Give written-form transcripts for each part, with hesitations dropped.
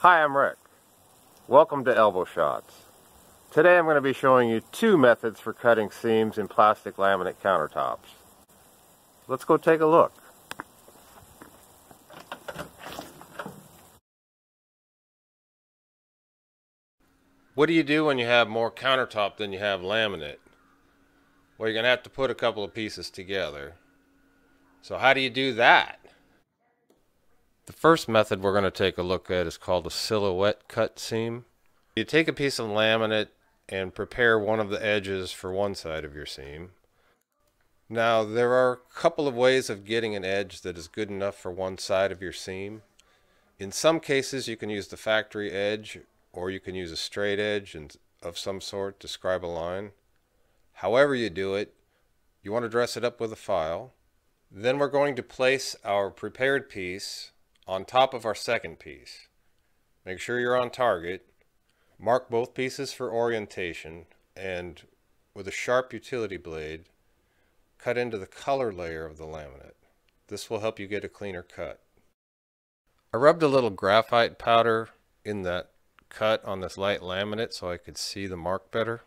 Hi, I'm Rick. Welcome to Elbow Shots. Today I'm going to be showing you two methods for cutting seams in plastic laminate countertops. Let's go take a look. What do you do when you have more countertop than you have laminate? Well, you're going to have to put a couple of pieces together. So how do you do that? The first method we're going to take a look at is called a silhouette cut seam. You take a piece of laminate and prepare one of the edges for one side of your seam. Now, there are a couple of ways of getting an edge that is good enough for one side of your seam. In some cases, you can use the factory edge, or you can use a straight edge of some sort to scribe a line. However you do it, you want to dress it up with a file. Then we're going to place our prepared piece on top of our second piece. Make sure you're on target. Mark both pieces for orientation, and with a sharp utility blade, cut into the color layer of the laminate. This will help you get a cleaner cut. I rubbed a little graphite powder in that cut on this light laminate so I could see the mark better.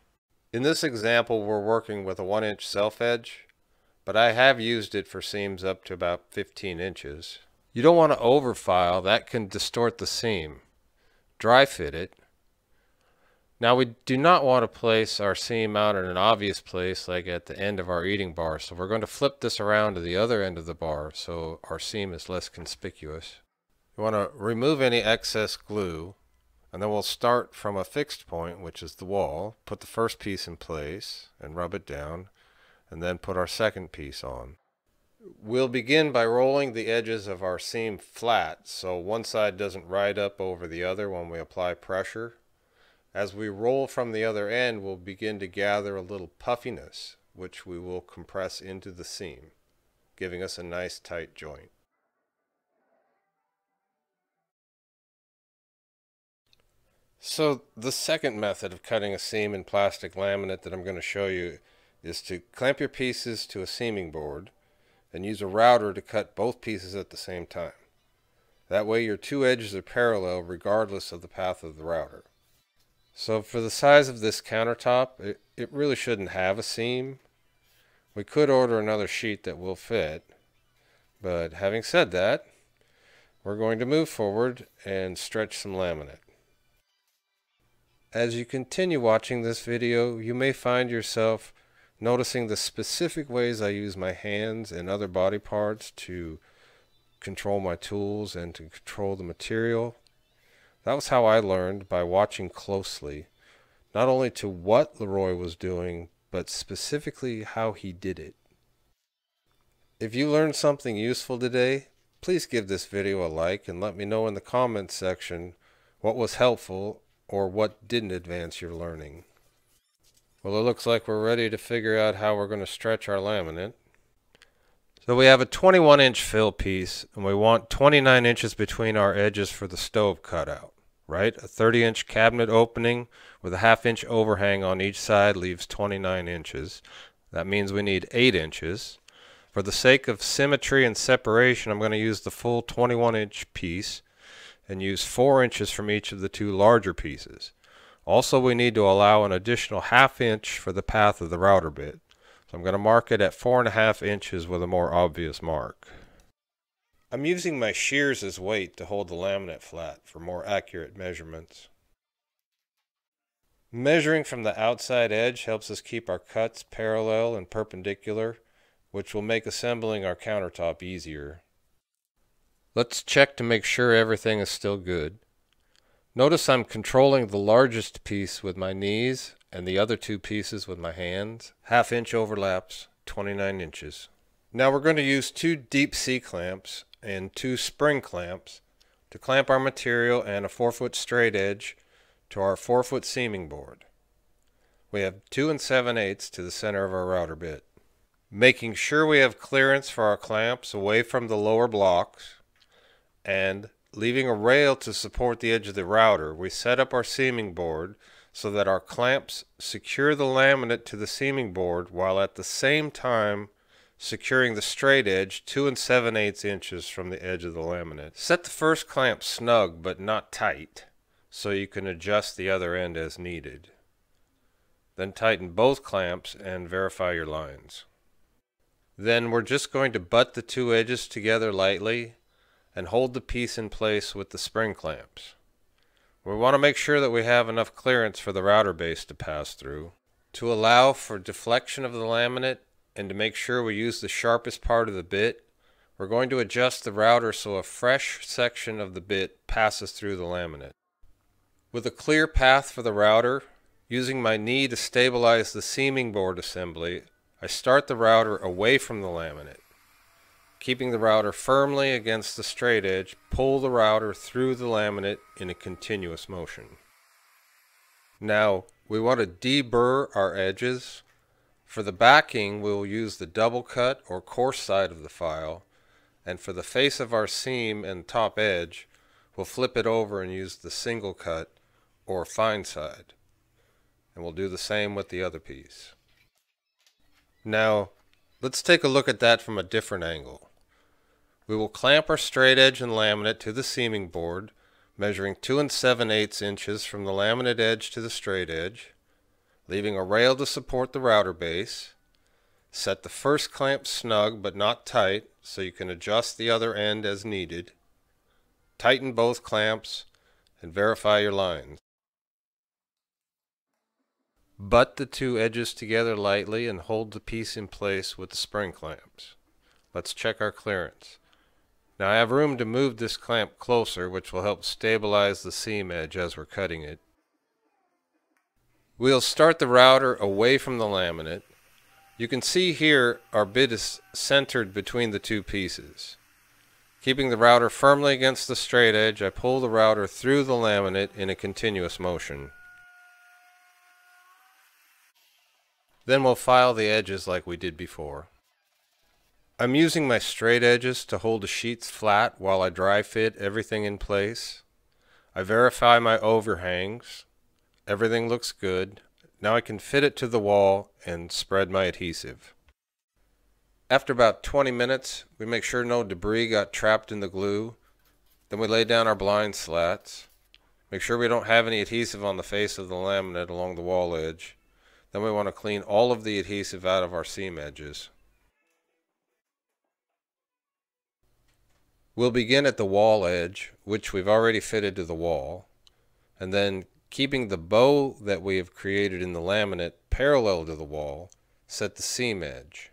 In this example, we're working with a 1-inch self edge, but I have used it for seams up to about 15 inches. You don't want to overfile, that can distort the seam. Dry fit it. Now, we do not want to place our seam out in an obvious place like at the end of our eating bar, so we're going to flip this around to the other end of the bar so our seam is less conspicuous. You want to remove any excess glue, and then we'll start from a fixed point, which is the wall, put the first piece in place and rub it down, and then put our second piece on. We'll begin by rolling the edges of our seam flat so one side doesn't ride up over the other when we apply pressure. As we roll from the other end, we'll begin to gather a little puffiness, which we will compress into the seam, giving us a nice tight joint. So the second method of cutting a seam in plastic laminate that I'm going to show you is to clamp your pieces to a seaming board and use a router to cut both pieces at the same time. That way your two edges are parallel regardless of the path of the router. So for the size of this countertop, it really shouldn't have a seam. We could order another sheet that will fit, but having said that, we're going to move forward and stretch some laminate. As you continue watching this video, you may find yourself noticing the specific ways I use my hands and other body parts to control my tools and to control the material. That was how I learned, by watching closely, not only to what Leroy was doing, but specifically how he did it. If you learned something useful today, please give this video a like and let me know in the comments section what was helpful or what didn't advance your learning. Well, it looks like we're ready to figure out how we're going to stretch our laminate. So we have a 21-inch fill piece, and we want 29 inches between our edges for the stove cutout, right? A 30-inch cabinet opening with a 1/2-inch overhang on each side leaves 29 inches. That means we need 8 inches. For the sake of symmetry and separation, I'm going to use the full 21-inch piece and use 4 inches from each of the two larger pieces. Also, we need to allow an additional 1/2 inch for the path of the router bit. So I'm going to mark it at 4.5 inches with a more obvious mark. I'm using my shears as weight to hold the laminate flat for more accurate measurements. Measuring from the outside edge helps us keep our cuts parallel and perpendicular, which will make assembling our countertop easier. Let's check to make sure everything is still good. Notice I'm controlling the largest piece with my knees and the other two pieces with my hands. 1/2 inch overlaps, 29 inches. Now we're going to use 2 deep C-clamps and 2 spring clamps to clamp our material and a 4-foot straight edge to our 4-foot seaming board. We have 2 7/8 to the center of our router bit. Making sure we have clearance for our clamps away from the lower blocks and leaving a rail to support the edge of the router, we set up our seaming board so that our clamps secure the laminate to the seaming board while at the same time securing the straight edge 2 7/8 inches from the edge of the laminate. Set the first clamp snug but not tight, so you can adjust the other end as needed. Then tighten both clamps and verify your lines. Then we're just going to butt the two edges together lightly and hold the piece in place with the spring clamps. We want to make sure that we have enough clearance for the router base to pass through. To allow for deflection of the laminate and to make sure we use the sharpest part of the bit, we're going to adjust the router so a fresh section of the bit passes through the laminate. With a clear path for the router, using my knee to stabilize the seaming board assembly, I start the router away from the laminate. Keeping the router firmly against the straight edge, pull the router through the laminate in a continuous motion. Now, we want to deburr our edges. For the backing, we will use the double cut or coarse side of the file, and for the face of our seam and top edge, we'll flip it over and use the single cut or fine side. And we'll do the same with the other piece. Now, let's take a look at that from a different angle. We will clamp our straight edge and laminate to the seaming board, measuring 2 7/8 inches from the laminate edge to the straight edge, leaving a rail to support the router base. Set the first clamp snug but not tight so you can adjust the other end as needed. Tighten both clamps and verify your lines. Butt the two edges together lightly and hold the piece in place with the spring clamps. Let's check our clearance. Now I have room to move this clamp closer, which will help stabilize the seam edge as we're cutting it. We'll start the router away from the laminate. You can see here our bit is centered between the two pieces. Keeping the router firmly against the straight edge, I pull the router through the laminate in a continuous motion. Then we'll file the edges like we did before. I'm using my straight edges to hold the sheets flat while I dry fit everything in place. I verify my overhangs. Everything looks good. Now I can fit it to the wall and spread my adhesive. After about 20 minutes, we make sure no debris got trapped in the glue. Then we lay down our blind slats. Make sure we don't have any adhesive on the face of the laminate along the wall edge. Then we want to clean all of the adhesive out of our seam edges. We'll begin at the wall edge, which we've already fitted to the wall, and then keeping the bow that we have created in the laminate parallel to the wall, set the seam edge.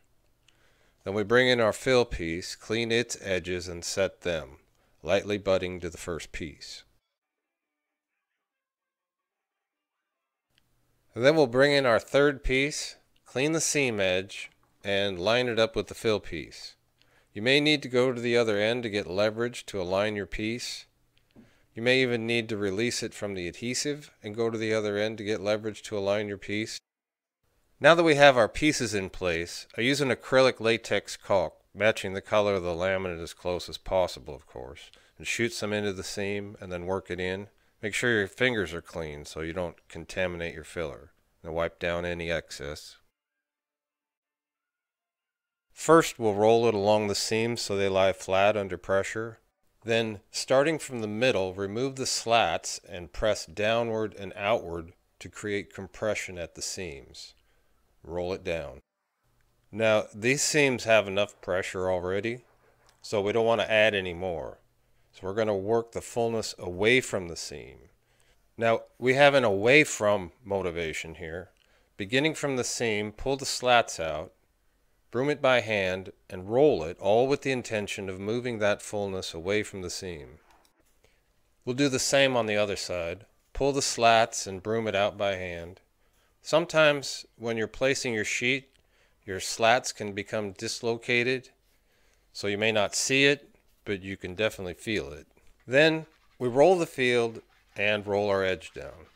Then we bring in our fill piece, clean its edges and set them, lightly butting to the first piece. And then we'll bring in our third piece, clean the seam edge, and line it up with the fill piece. You may need to go to the other end to get leverage to align your piece. You may even need to release it from the adhesive and go to the other end to get leverage to align your piece. Now that we have our pieces in place, I use an acrylic latex caulk, matching the color of the laminate as close as possible, of course, and shoot some into the seam and then work it in. Make sure your fingers are clean so you don't contaminate your filler. And wipe down any excess. First, we'll roll it along the seams so they lie flat under pressure. Then, starting from the middle, remove the slats and press downward and outward to create compression at the seams. Roll it down. Now, these seams have enough pressure already, so we don't want to add any more. So we're going to work the fullness away from the seam. Now, we have an away from motivation here. Beginning from the seam, pull the slats out, broom it by hand, and roll it, all with the intention of moving that fullness away from the seam. We'll do the same on the other side. Pull the slats and broom it out by hand. Sometimes when you're placing your sheet, your slats can become dislocated, so you may not see it, but you can definitely feel it. Then we roll the field and roll our edge down.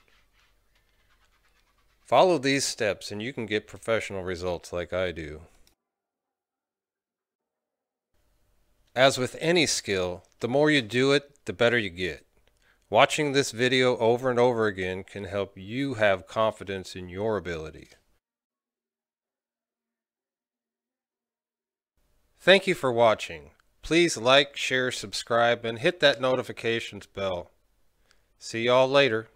Follow these steps and you can get professional results like I do. As with any skill, the more you do it, the better you get. Watching this video over and over again can help you have confidence in your ability. Thank you for watching. Please like, share, subscribe, and hit that notifications bell. See y'all later.